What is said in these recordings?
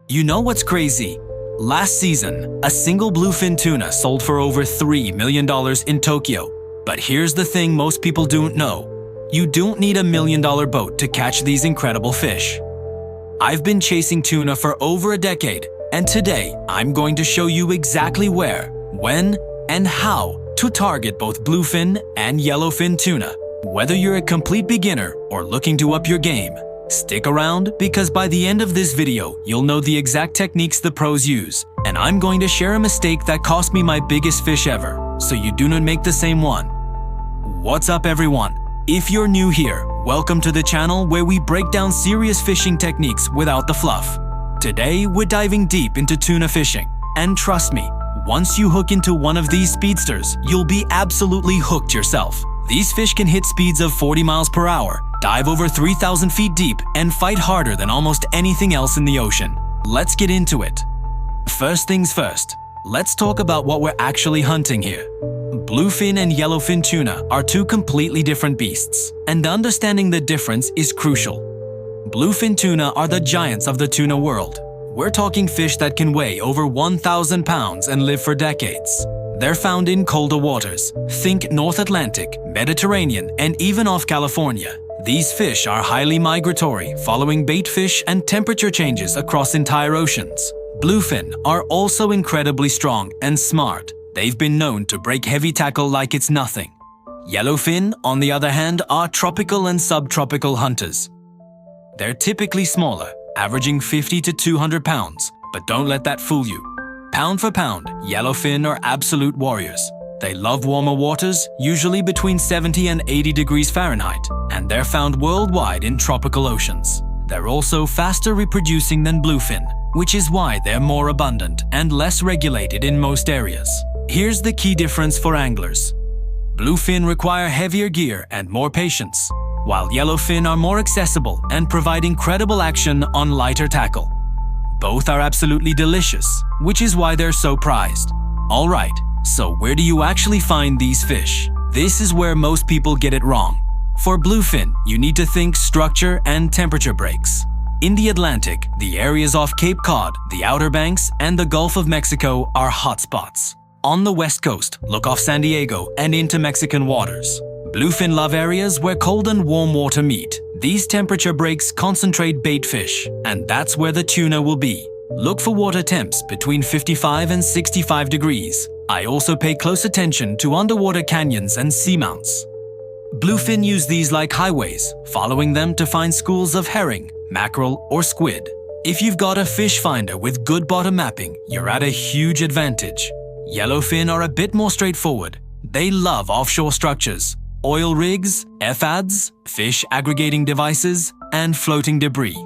You know what's crazy? Last season, a single bluefin tuna sold for over $3 million in Tokyo. But here's the thing most people don't know. You don't need $1 million boat to catch these incredible fish. I've been chasing tuna for over a decade, and today I'm going to show you exactly where, when, and how to target both bluefin and yellowfin tuna. Whether you're a complete beginner or looking to up your game, stick around because by the end of this video, you'll know the exact techniques the pros use, and I'm going to share a mistake that cost me my biggest fish ever, so you do not make the same one. What's up everyone? If you're new here, welcome to the channel where we break down serious fishing techniques without the fluff. Today, we're diving deep into tuna fishing, and trust me, once you hook into one of these speedsters, you'll be absolutely hooked yourself. These fish can hit speeds of 40 miles per hour, dive over 3,000 feet deep, and fight harder than almost anything else in the ocean. Let's get into it. First things first, let's talk about what we're actually hunting here. Bluefin and yellowfin tuna are two completely different beasts, and understanding the difference is crucial. Bluefin tuna are the giants of the tuna world. We're talking fish that can weigh over 1,000 pounds and live for decades. They're found in colder waters. Think North Atlantic, Mediterranean, and even off California. These fish are highly migratory, following baitfish and temperature changes across entire oceans. Bluefin are also incredibly strong and smart. They've been known to break heavy tackle like it's nothing. Yellowfin, on the other hand, are tropical and subtropical hunters. They're typically smaller, averaging 50 to 200 pounds, but don't let that fool you. Pound for pound, yellowfin are absolute warriors. They love warmer waters, usually between 70 and 80 degrees Fahrenheit, and they're found worldwide in tropical oceans. They're also faster reproducing than bluefin, which is why they're more abundant and less regulated in most areas. Here's the key difference for anglers. Bluefin require heavier gear and more patience, while yellowfin are more accessible and provide incredible action on lighter tackle. Both are absolutely delicious, which is why they're so prized. Alright, so where do you actually find these fish? This is where most people get it wrong. For bluefin, you need to think structure and temperature breaks. In the Atlantic, the areas off Cape Cod, the Outer Banks, and the Gulf of Mexico are hotspots. On the West Coast, look off San Diego and into Mexican waters. Bluefin love areas where cold and warm water meet. These temperature breaks concentrate baitfish, and that's where the tuna will be. Look for water temps between 55 and 65 degrees. I also pay close attention to underwater canyons and seamounts. Bluefin use these like highways, following them to find schools of herring, mackerel, or squid. If you've got a fish finder with good bottom mapping, you're at a huge advantage. Yellowfin are a bit more straightforward. They love offshore structures, oil rigs, FADs, fish aggregating devices, and floating debris.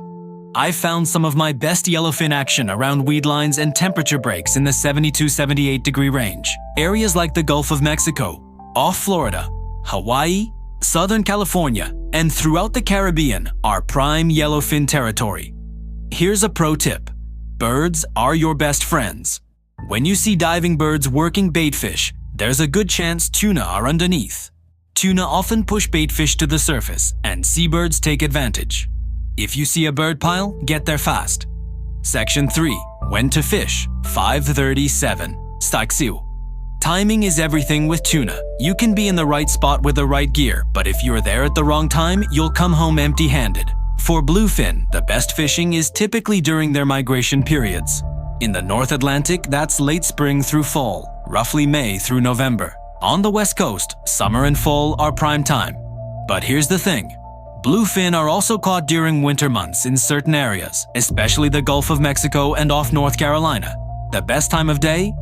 I found some of my best yellowfin action around weed lines and temperature breaks in the 70–78 degree range. Areas like the Gulf of Mexico, off Florida, Hawaii, Southern California, and throughout the Caribbean are prime yellowfin territory. Here's a pro tip. Birds are your best friends. When you see diving birds working baitfish, there's a good chance tuna are underneath. Tuna often push baitfish to the surface, and seabirds take advantage. If you see a bird pile, get there fast. Section 3. When to fish. 5:37. Staksiu. Timing is everything with tuna. You can be in the right spot with the right gear, but if you're there at the wrong time, you'll come home empty-handed. For bluefin, the best fishing is typically during their migration periods. In the North Atlantic, that's late spring through fall, roughly May through November. On the West Coast, summer and fall are prime time. But here's the thing. Bluefin are also caught during winter months in certain areas, especially the Gulf of Mexico and off North Carolina. The best time of day?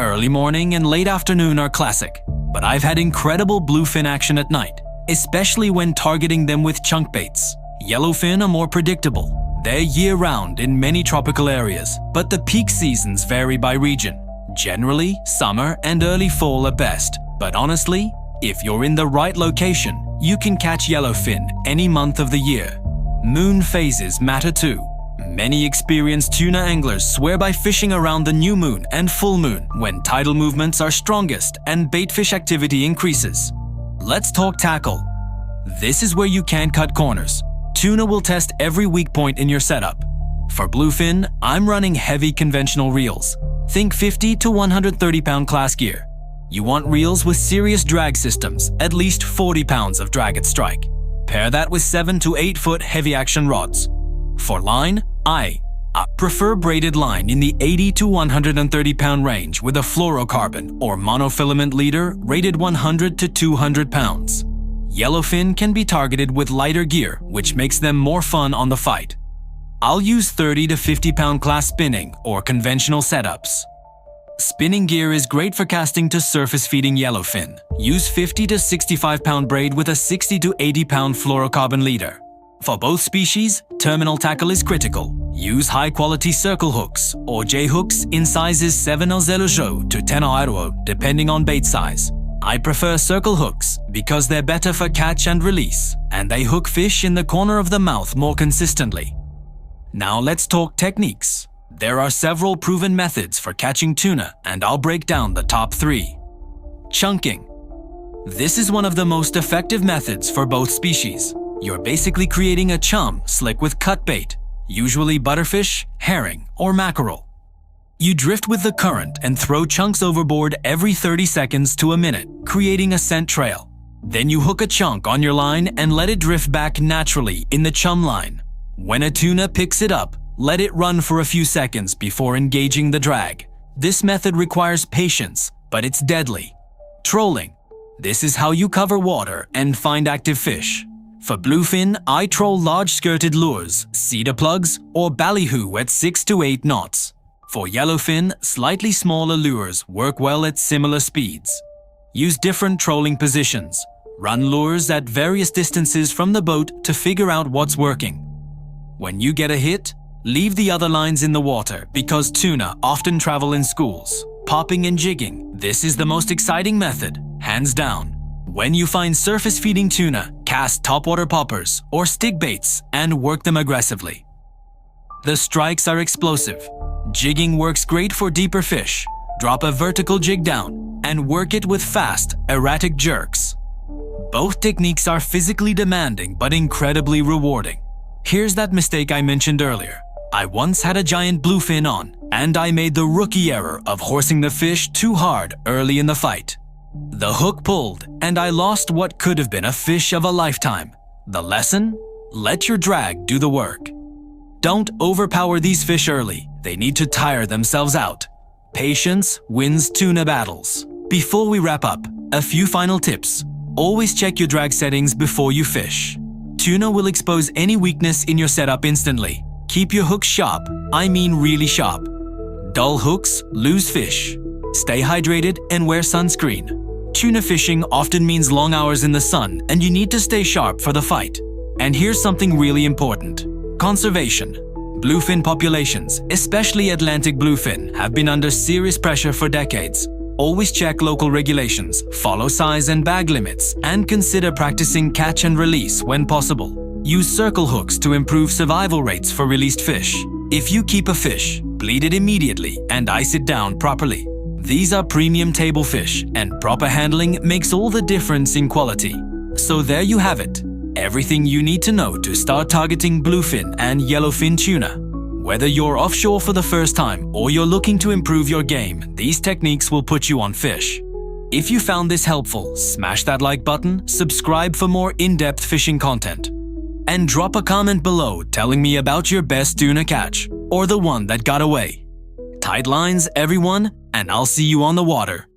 Early morning and late afternoon are classic, but I've had incredible bluefin action at night, especially when targeting them with chunk baits. Yellowfin are more predictable. They're year-round in many tropical areas, but the peak seasons vary by region. Generally, summer and early fall are best, but honestly, if you're in the right location, you can catch yellowfin any month of the year. Moon phases matter too. Many experienced tuna anglers swear by fishing around the new moon and full moon when tidal movements are strongest and baitfish activity increases. Let's talk tackle. This is where you can't cut corners. Tuna will test every weak point in your setup. For bluefin, I'm running heavy conventional reels. Think 50 to 130 pound class gear. You want reels with serious drag systems, at least 40 pounds of drag at strike. Pair that with 7 to 8 foot heavy action rods. For line, I prefer braided line in the 80 to 130 pound range with a fluorocarbon or monofilament leader rated 100 to 200 pounds. Yellowfin can be targeted with lighter gear, which makes them more fun on the fight. I'll use 30 to 50 pound class spinning or conventional setups. Spinning gear is great for casting to surface feeding yellowfin. Use 50 to 65 pound braid with a 60 to 80 pound fluorocarbon leader. For both species, terminal tackle is critical. Use high-quality circle hooks or J-hooks in sizes 7.0 to 10.0 depending on bait size. I prefer circle hooks because they're better for catch and release, and they hook fish in the corner of the mouth more consistently. Now let's talk techniques. There are several proven methods for catching tuna, and I'll break down the top 3. Chunking. This is one of the most effective methods for both species. You're basically creating a chum slick with cut bait, usually butterfish, herring, or mackerel. You drift with the current and throw chunks overboard every 30 seconds to a minute, creating a scent trail. Then you hook a chunk on your line and let it drift back naturally in the chum line. When a tuna picks it up, let it run for a few seconds before engaging the drag. This method requires patience, but it's deadly. Trolling. This is how you cover water and find active fish. For bluefin, I troll large skirted lures, cedar plugs, or ballyhoo at 6 to 8 knots. For yellowfin, slightly smaller lures work well at similar speeds. Use different trolling positions. Run lures at various distances from the boat to figure out what's working. When you get a hit, leave the other lines in the water because tuna often travel in schools. Popping and jigging. This is the most exciting method, hands down. When you find surface-feeding tuna, cast topwater poppers or stick baits and work them aggressively. The strikes are explosive. Jigging works great for deeper fish. Drop a vertical jig down and work it with fast, erratic jerks. Both techniques are physically demanding but incredibly rewarding. Here's that mistake I mentioned earlier. I once had a giant bluefin on, and I made the rookie error of horsing the fish too hard early in the fight. The hook pulled, and I lost what could have been a fish of a lifetime. The lesson? Let your drag do the work. Don't overpower these fish early. They need to tire themselves out. Patience wins tuna battles. Before we wrap up, a few final tips. Always check your drag settings before you fish. Tuna will expose any weakness in your setup instantly. Keep your hooks sharp, I mean really sharp. Dull hooks lose fish. Stay hydrated and wear sunscreen. Tuna fishing often means long hours in the sun, and you need to stay sharp for the fight. And here's something really important. Conservation. Bluefin populations, especially Atlantic bluefin, have been under serious pressure for decades. Always check local regulations, follow size and bag limits, and consider practicing catch and release when possible. Use circle hooks to improve survival rates for released fish. If you keep a fish, bleed it immediately and ice it down properly. These are premium table fish, and proper handling makes all the difference in quality. So there you have it. Everything you need to know to start targeting bluefin and yellowfin tuna. Whether you're offshore for the first time or you're looking to improve your game, these techniques will put you on fish. If you found this helpful, smash that like button, subscribe for more in-depth fishing content, and drop a comment below telling me about your best tuna catch or the one that got away. Tight lines, everyone, and I'll see you on the water.